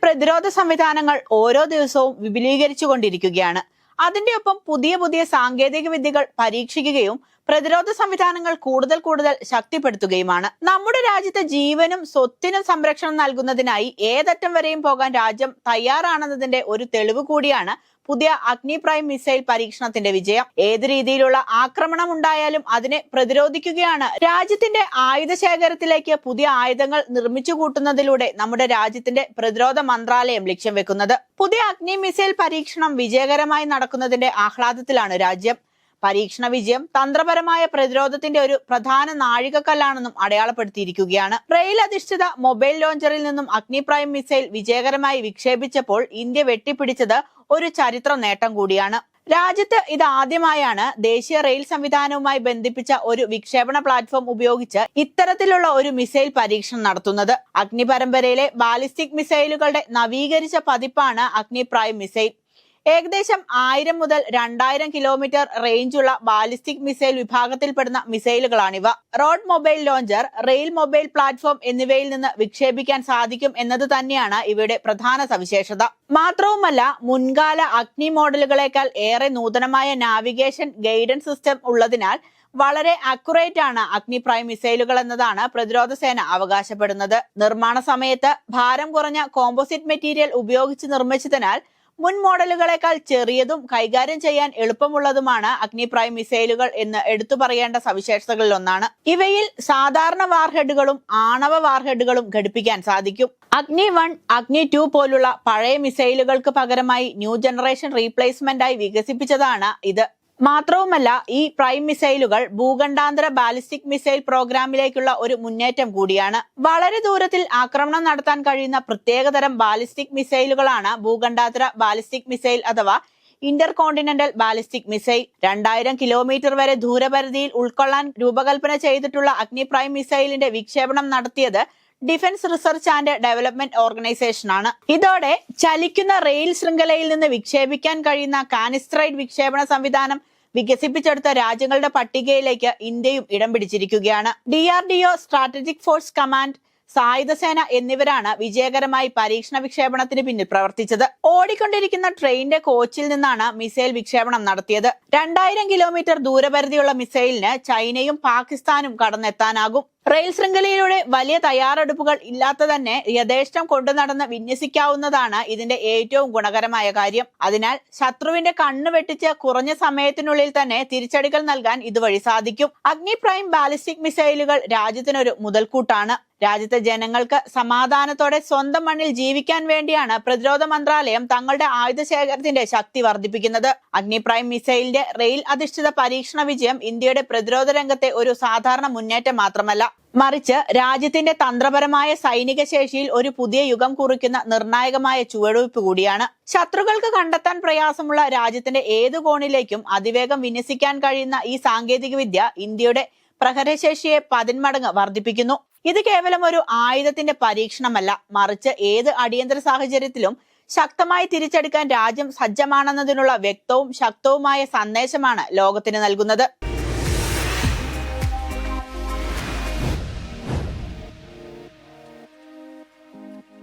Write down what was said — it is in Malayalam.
പ്രതിരോധ സംവിധാനങ്ങൾ ഓരോ ദിവസവും വിപുലീകരിച്ചുകൊണ്ടിരിക്കുകയാണ്. അതിന്റെ ഒപ്പം പുതിയ പുതിയ സാങ്കേതിക വിദ്യകൾ പരീക്ഷിക്കുകയും പ്രതിരോധ സംവിധാനങ്ങൾ കൂടുതൽ ശക്തിപ്പെടുത്തുകയുമാണ്. നമ്മുടെ രാജ്യത്തെ ജീവനും സ്വത്തിനും സംരക്ഷണം നൽകുന്നതിനായി ഏതറ്റം വരെയും പോകാൻ രാജ്യം തയ്യാറാണെന്നതിന്റെ ഒരു തെളിവ് കൂടിയാണ് പുതിയ അഗ്നി പ്രൈം മിസൈൽ പരീക്ഷണത്തിന്റെ വിജയം. ഏത് രീതിയിലുള്ള ആക്രമണം ഉണ്ടായാലും അതിനെ പ്രതിരോധിക്കുകയാണ് രാജ്യത്തിന്റെ ആയുധ ശേഖരത്തിലേക്ക് പുതിയ ആയുധങ്ങൾ നിർമ്മിച്ചു കൂട്ടുന്നതിലൂടെ നമ്മുടെ രാജ്യത്തിന്റെ പ്രതിരോധ മന്ത്രാലയം ലക്ഷ്യം വെക്കുന്നത്. പുതിയ അഗ്നി മിസൈൽ പരീക്ഷണം വിജയകരമായി നടക്കുന്നതിന്റെ ആഹ്ലാദത്തിലാണ് രാജ്യം. പരീക്ഷണ വിജയം തന്ത്രപരമായ പ്രതിരോധത്തിന്റെ ഒരു പ്രധാന നാഴികക്കല്ലാണെന്നും അടയാളപ്പെടുത്തിയിരിക്കുകയാണ്. റെയിൽ അധിഷ്ഠിത മൊബൈൽ ലോഞ്ചറിൽ നിന്നും അഗ്നി പ്രൈം മിസൈൽ വിജയകരമായി വിക്ഷേപിച്ചപ്പോൾ ഇന്ത്യ വെട്ടിപ്പിടിച്ചത് ഒരു ചരിത്ര നേട്ടം കൂടിയാണ്. രാജ്യത്ത് ഇത് ആദ്യമായാണ് ദേശീയ റെയിൽ സംവിധാനവുമായി ബന്ധിപ്പിച്ച ഒരു വിക്ഷേപണ പ്ലാറ്റ്ഫോം ഉപയോഗിച്ച് ഇത്തരത്തിലുള്ള ഒരു മിസൈൽ പരീക്ഷണം നടത്തുന്നത്. അഗ്നി പരമ്പരയിലെ ബാലിസ്റ്റിക് മിസൈലുകളുടെ നവീകരിച്ച പതിപ്പാണ് അഗ്നി പ്രൈം മിസൈൽ. ഏകദേശം 1000 മുതൽ 2000 കിലോമീറ്റർ റേഞ്ചുള്ള ബാലിസ്റ്റിക് മിസൈൽ വിഭാഗത്തിൽപ്പെടുന്ന മിസൈലുകളാണിവ. Road mobile launcher, rail mobile platform എന്നിവയിൽ നിന്ന് വിക്ഷേപിക്കാൻ സാധിക്കും എന്നത് തന്നെയാണ് ഇവയുടെ പ്രധാന സവിശേഷത. മാത്രവുമല്ല, മുൻകാല അഗ്നി മോഡലുകളെക്കാൾ ഏറെ നൂതനമായ നാവിഗേഷൻ ഗൈഡൻസ് സിസ്റ്റം ഉള്ളതിനാൽ വളരെ അക്യുറേറ്റ് ആണ് അഗ്നി പ്രൈം മിസൈലുകൾ എന്നതാണ് പ്രതിരോധ സേന അവകാശപ്പെടുന്നത്. നിർമ്മാണ സമയത്ത് ഭാരം കുറഞ്ഞ കോമ്പോസിറ്റ് മെറ്റീരിയൽ ഉപയോഗിച്ച് നിർമ്മിച്ചതിനാൽ മുൻ മോഡലുകളെക്കാൾ ചെറിയതും കൈകാര്യം ചെയ്യാൻ എളുപ്പമുള്ളതുമാണ് അഗ്നി പ്രൈം മിസൈലുകൾ എന്ന് എടുത്തു പറയേണ്ട സവിശേഷതകളിൽ ഒന്നാണ്. ഇവയിൽ സാധാരണ വാർഹെഡുകളും ആണവ വാർഹെഡുകളും ഘടിപ്പിക്കാൻ സാധിക്കും. അഗ്നി 1, അഗ്നി 2 പോലുള്ള പഴയ മിസൈലുകൾക്ക് പകരമായി ന്യൂ ജനറേഷൻ റീപ്ലേസ്മെന്റായി വികസിപ്പിച്ചതാണ് ഇത്. മാത്രവുമല്ല, ഈ പ്രൈം മിസൈലുകൾ ഭൂഖണ്ഡാന്തര ബാലിസ്റ്റിക് മിസൈൽ പ്രോഗ്രാമിലേക്കുള്ള ഒരു മുന്നേറ്റം കൂടിയാണ്. വളരെ ദൂരത്തിൽ ആക്രമണം നടത്താൻ കഴിയുന്ന പ്രത്യേകതരം ബാലിസ്റ്റിക് മിസൈലുകളാണ് ഭൂഖണ്ഡാന്തര ബാലിസ്റ്റിക് മിസൈൽ അഥവാ Inter continental ballistic missile. 2000 kilometre വരെ ദൂരപരിധിയിൽ ഉൾക്കൊള്ളാൻ രൂപകൽപ്പന ചെയ്തിട്ടുള്ള അഗ്നി പ്രൈം മിസൈലിന്റെ വിക്ഷേപണം നടത്തിയത് defence research and development organisation ആണ്. ഇതോടെ ചലിക്കുന്ന റെയിൽ ശൃംഖലയിൽ നിന്ന് വിക്ഷേപിക്കാൻ കഴിയുന്ന കാനിസ്ട്രൈഡ് വിക്ഷേപണ സംവിധാനം വികസിപ്പിച്ചെടുത്ത രാജ്യങ്ങളുടെ പട്ടികയിലേക്ക് ഇന്ത്യയും ഇടം പിടിച്ചിരിക്കുകയാണ്. DRDO, സ്ട്രാറ്റജിക് ഫോഴ്സ് കമാൻഡ്, സായുധ സേന എന്നിവരാണ് വിജയകരമായി പരീക്ഷണ വിക്ഷേപണത്തിന് പിന്നിൽ പ്രവർത്തിച്ചത്. ഓടിക്കൊണ്ടിരിക്കുന്ന ട്രെയിനിന്റെ കോച്ചിൽ നിന്നാണ് മിസൈൽ വിക്ഷേപണം നടത്തിയത്. 2000 കിലോമീറ്റർ ദൂരപരിധിയുള്ള മിസൈലിന് ചൈനയും പാകിസ്ഥാനും കടന്നെത്താനാകും. റെയിൽ ശൃംഖലയിലൂടെ വലിയ തയ്യാറെടുപ്പുകൾ ഇല്ലാത്ത തന്നെ യഥേഷ്ടം കൊണ്ടു നടന്ന് വിന്യസിക്കാവുന്നതാണ് ഇതിന്റെ ഏറ്റവും ഗുണകരമായ കാര്യം. അതിനാൽ ശത്രുവിന്റെ കണ്ണ് വെട്ടിച്ച് കുറഞ്ഞ സമയത്തിനുള്ളിൽ തന്നെ തിരിച്ചടികൾ നൽകാൻ ഇതുവഴി സാധിക്കും. അഗ്നി പ്രൈം ബാലിസ്റ്റിക് മിസൈലുകൾ രാജ്യത്തിനൊരു മുതൽക്കൂട്ടാണ്. രാജ്യത്തെ ജനങ്ങൾക്ക് സമാധാനത്തോടെ സ്വന്തം മണ്ണിൽ ജീവിക്കാൻ വേണ്ടിയാണ് പ്രതിരോധ മന്ത്രാലയം തങ്ങളുടെ ആയുധ ശേഖരത്തിന്റെ ശക്തി വർദ്ധിപ്പിക്കുന്നത്. അഗ്നി പ്രൈം മിസൈലിന്റെ റെയിൽ അധിഷ്ഠിത പരീക്ഷണ വിജയം ഇന്ത്യയുടെ പ്രതിരോധ രംഗത്തെ ഒരു സാധാരണ മുന്നേറ്റം മാത്രമല്ല, മറിച്ച് രാജ്യത്തിന്റെ തന്ത്രപരമായ സൈനിക ശേഷിയിൽ ഒരു പുതിയ യുഗം കുറിക്കുന്ന നിർണായകമായ ചുവടുവയ്പ് കൂടിയാണ്. ശത്രുക്കൾക്ക് കണ്ടെത്താൻ പ്രയാസമുള്ള രാജ്യത്തിന്റെ ഏതു കോണിലേക്കും അതിവേഗം വിന്യസിക്കാൻ കഴിയുന്ന ഈ സാങ്കേതിക വിദ്യ ഇന്ത്യയുടെ പ്രഹരശേഷിയെ 10 മടങ്ങ് വർദ്ധിപ്പിക്കുന്നു. ഇത് കേവലം ഒരു ആയുധത്തിന്റെ പരീക്ഷണമല്ല, മറിച്ച് ഏത് അടിയന്തര സാഹചര്യത്തിലും ശക്തമായി തിരിച്ചെടുക്കാൻ രാജ്യം സജ്ജമാണെന്നതിനുള്ള വ്യക്തവും ശക്തവുമായ സന്ദേശമാണ് ലോകത്തിന് നൽകുന്നത്.